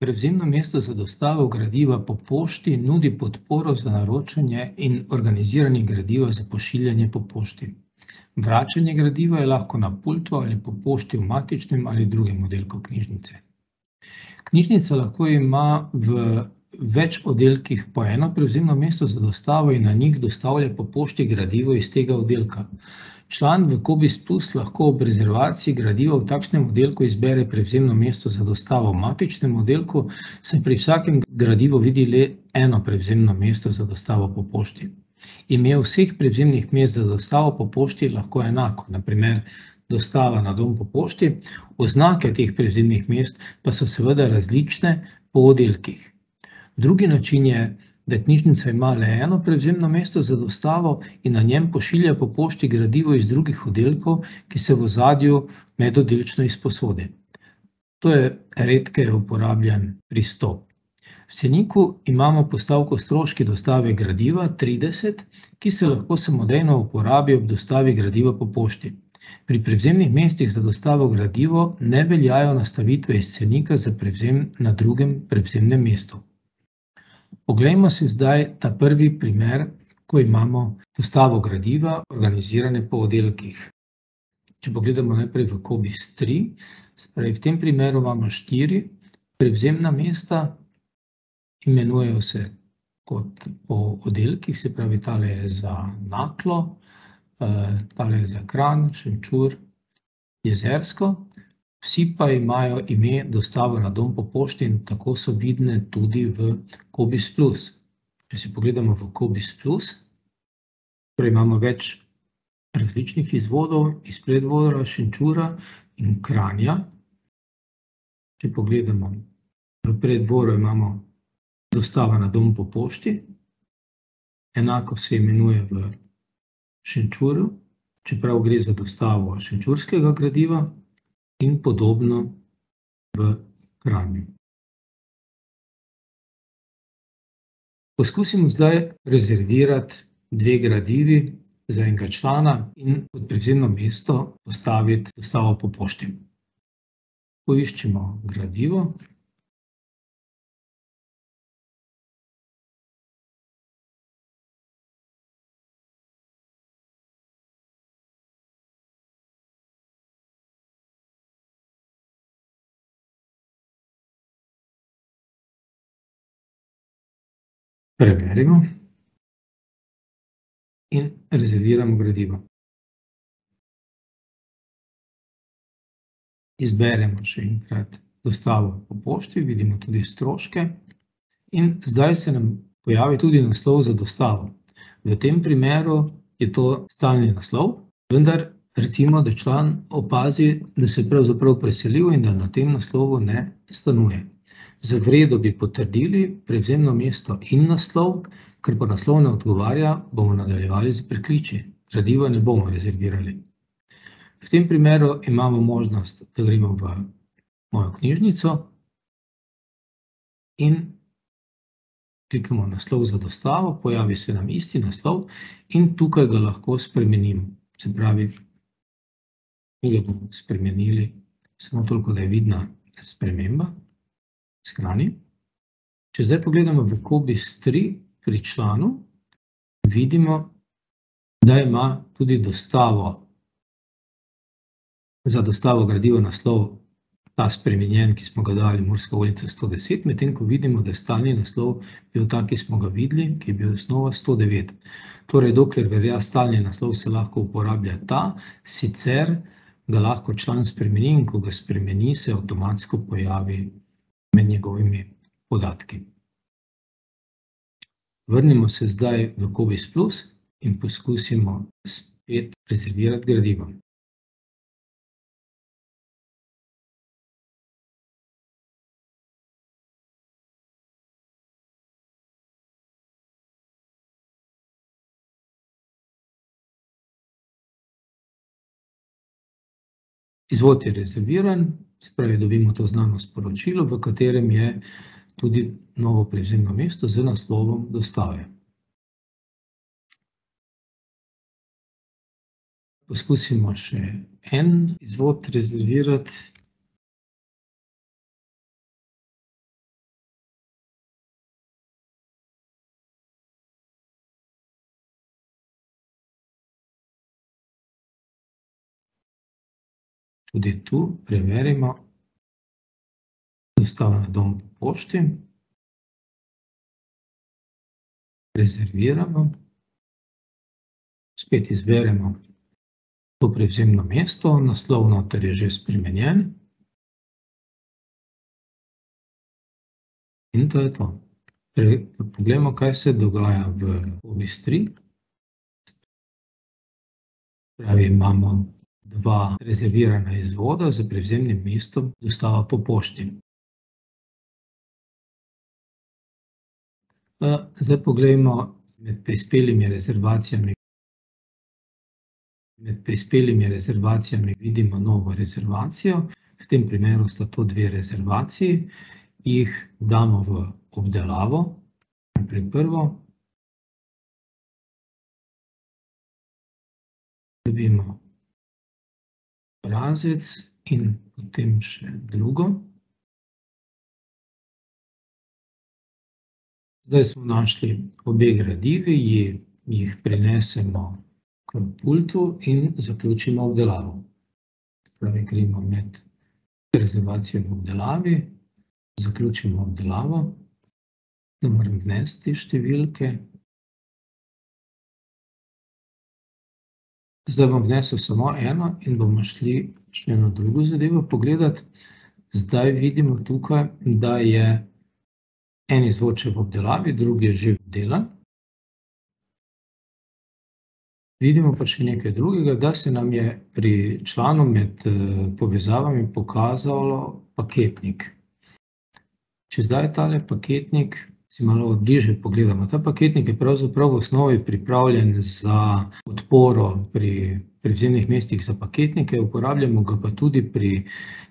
Prevzemno mesto za dostavo gradiva po pošti nudi podporo za naročanje in organiziranje gradiva za pošiljanje po pošti. Vračanje gradiva je lahko na pultu ali po pošti v matičnem ali drugem oddelku knjižnice. Knjižnica lahko ima v več oddelkih po eno prevzemno mesto za dostavo in na njih dostavlja po pošti gradivo iz tega oddelka. Član v Cobiss Plus lahko ob rezervaciji gradiva v takšnem oddelku izbere prevzemno mesto za dostavo v matičnem oddelku, saj pri vsakem gradivu vidi le eno prevzemno mesto za dostavo po pošti. Ime vseh prevzemnih mest za dostavo po pošti je lahko enako, na primer dostava na dom po pošti, oznake teh prevzemnih mest pa so seveda različne po oddelkih. Drugi način je, da knjižnica ima le eno prevzemno mesto za dostavo in na njem pošilja po pošti gradivo iz drugih oddelkov, ki se v ozadju medoddelčno izposodi. To je redkeje uporabljan pristop. V ceniku imamo postavko stroški dostave gradiva 30, ki se lahko samodejno uporabi ob dostavi gradiva po pošti. Pri prevzemnih mestih za dostavo gradivo ne veljajo nastavitve iz cenika za prevzem na drugem prevzemnem mestu. Poglejmo si zdaj ta prvi primer, ko imamo dostavo gradiva organizirane po oddelkih. Če pogledamo najprej v Cobiss 3, se pravi, v tem primeru imamo 4 prevzemna mesta, imenujejo se kot po oddelkih, se pravi, tale je za Naklo, tale je za Kranj, Šenčur, Jezersko. Vsi pa imajo ime dostava na dom po pošti in tako so vidne tudi v Cobiss Plus. Če si pogledamo v Cobiss Plus, torej imamo več različnih izvodov iz Preddvora, Šenčura in Kranja. Če pogledamo v Preddvoru, imamo dostava na dom po pošti, enako se imenuje v Šenčurju, čeprav gre za dostavo šenčurskega gradiva, in podobno v Kranju. Poskusimo zdaj rezervirati 2 gradivi za enega člana in pod prevzemno mesto postaviti dostavo po pošti. Poiščimo gradivo. Preverimo in rezerviramo gradivo. Izberemo še enkrat dostavo po pošti, vidimo tudi stroške in zdaj se nam pojavi tudi naslov za dostavo. V tem primeru je to stalni naslov, vendar recimo, da član opazi, da se je pravzaprav preselil in da na tem naslovu ne stanuje. Za vredo bi potrdili prevzemno mesto in naslov, ker pa naslov ne odgovarja, bomo nadaljevali z prekliči. Gradiva ne bomo rezervirali. V tem primeru imamo možnost, da gremo v mojo knjižnico in klikamo naslov za dostavo, pojavi se nam isti naslov in tukaj ga lahko spremenimo. Se pravi, mi ga bomo spremenili samo toliko, da je vidna sprememba. Skrani. Če zdaj pogledamo v Cobiss 3 pri članu, vidimo, da ima tudi dostavo. Za dostavo gradiva naslov ta spremenjen, ki smo ga dali Murska ulica 110, medtem ko vidimo, da je stalni naslov bil tak, ki smo ga videli, ki je bil osnova 109. Torej, dokler velja stalni naslov, se lahko uporablja ta, sicer ga lahko član spremeni in ko ga spremeni, se avtomatsko pojavi med njegovimi podatki. Vrnimo se zdaj v Cobiss Plus in poskusimo spet rezervirati gradivo. Izvod je rezerviran, se pravi, dobimo to znano sporočilo, v katerem je tudi novo prevzemno mesto z naslovom dostave. Poskusimo še en izvod rezervirati. Tudi tu preverimo dostavo na dom po pošti. Rezerviramo. Spet izberemo to prevzemno mesto, naslov noter je že spremenjen. In to je to. Poglejmo, kaj se dogaja v OBIS 3. Pravi, imamo 2 rezervirana izvoda z prevzemnim mestom dostava po pošti. Zdaj poglejmo med prispelimi rezervacijami vidimo novo rezervacijo. V tem primeru sta to 2 rezervaciji. Jih damo v obdelavo. Najprej prvo. Dobimo obrazec in potem še drugo. Zdaj smo našli obe gradivi, jih prenesemo k pultu in zaključimo obdelavo. Pravi, gremo med rezervacijo in obdelavi, zaključimo obdelavo. Da moram vnesti številke. Zdaj bom vnesel samo eno in bomo šli še eno drugo zadevo pogledati. Zdaj vidimo tukaj, da je en izvod še v obdelavi, drugi je že obdelan. Vidimo pa še nekaj drugega, da se nam je pri članu med povezavami pokazalo paketnik. Če zdaj tale paketnik si malo bližje pogledamo, ta paketnik je pravzaprav v osnovi pripravljen za podporo pri prevzemnih mestih za paketnike, uporabljamo ga pa tudi pri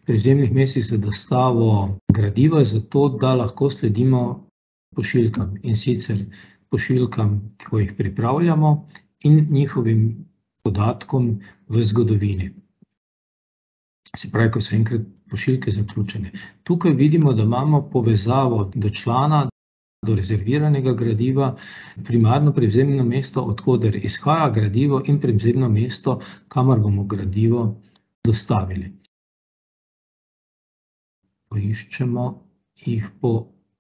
prevzemnih mestih za dostavo gradiva, zato da lahko sledimo pošiljkam, in sicer pošiljkam, ko jih pripravljamo, in njihovim podatkom v zgodovini. Se pravi, ko so enkrat pošiljke zaključene. Tukaj vidimo, da imamo povezavo do člana, do rezerviranega gradiva, primarno prevzemno mesto, od koder izhaja gradivo, in prevzemno mesto, kamor bomo gradivo dostavili. Poiščemo jih po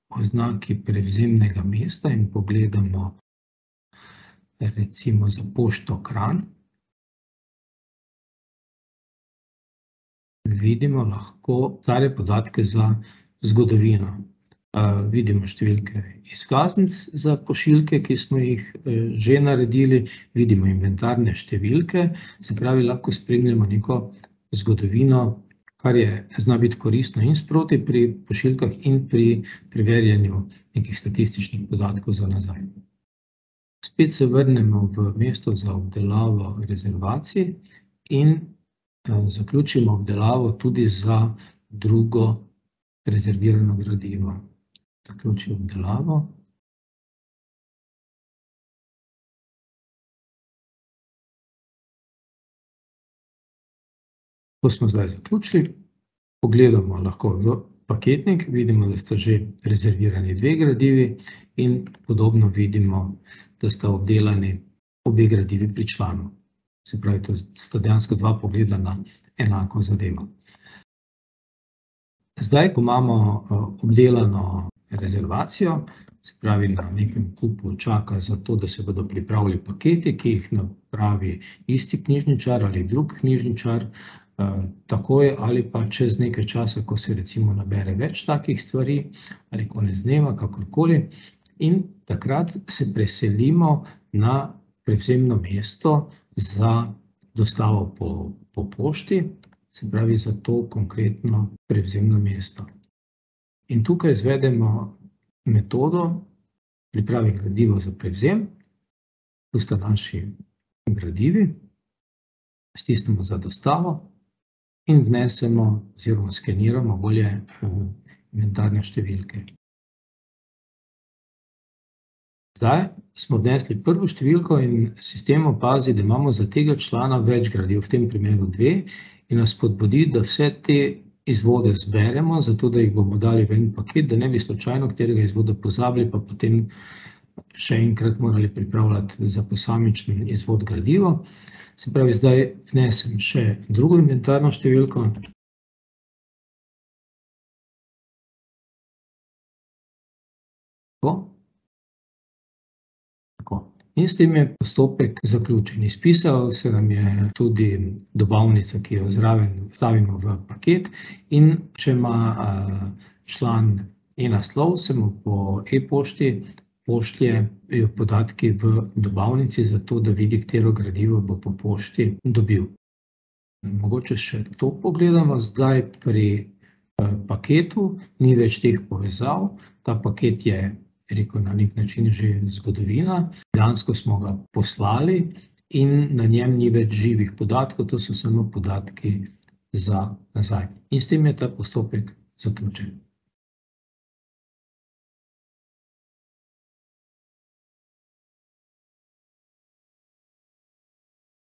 oznaki prevzemnega mesta in pogledamo recimo za pošto Kranj. Vidimo lahko stare podatke za zgodovino. Vidimo številke izkaznic za pošiljke, ki smo jih že naredili, vidimo inventarne številke, se pravi, lahko spremljamo neko zgodovino, kar zna biti koristno in sproti pri pošiljkah in pri preverjanju nekih statističnih podatkov za nazaj. Spet se vrnemo v mesto za obdelavo rezervacij in zaključimo obdelavo tudi za drugo rezervirano gradivo. Zaključim obdelavo. Ko smo zdaj zaključili, pogledamo lahko v paketnik, vidimo, da sta že rezervirani 2 gradivi in podobno vidimo, da sta obdelani obe gradivi pri članu. Se pravi, to sta dejansko 2 pogleda na enako zadevo. Zdaj, ko imamo obdelano rezervacijo, se pravi, na nekem kupu čaka za to, da se bodo pripravili paketi, ki jih napravi isti knjižničar ali drug knjižničar, takoj ali pa čez nekaj časa, ko se recimo nabere več takih stvari, ali konec dneva, kakorkoli, in takrat se preselimo na prevzemno mesto za dostavo po pošti, se pravi za to konkretno prevzemno mesto. In tukaj izvedemo metodo priprave gradiva za prevzem. Tu sta naši gradivi, stisnemo za dostavo in vnesemo oziroma skeniramo bolje inventarne številke. Zdaj smo vnesli prvo številko in sistem opazi, da imamo za tega člana več gradiv, v tem primeru 2, in nas spodbudi, da vse te izvode zberemo, zato da jih bomo dali v en paket, da ne bi slučajno katerega izvoda pozabili, pa potem še enkrat morali pripravljati za posamičen izvod gradiva. Se pravi, zdaj vnesem še drugo inventarno številko. Tako. In s tem je postopek zaključen. Izpisal se nam je tudi dobavnica, ki jo zraven stavimo v paket, in če ima član e-naslov, se mu po e-pošti pošljejo podatki v dobavnici, zato da vidi, katero gradivo bo po pošti dobil. Mogoče še to pogledamo. Zdaj pri paketu ni več teh povezav. Ta paket je, rekel, na nek način že zgodovina. Dejansko smo ga poslali in na njem ni več živih podatkov, to so samo podatki za nazaj. In s tem je ta postopek zaključen.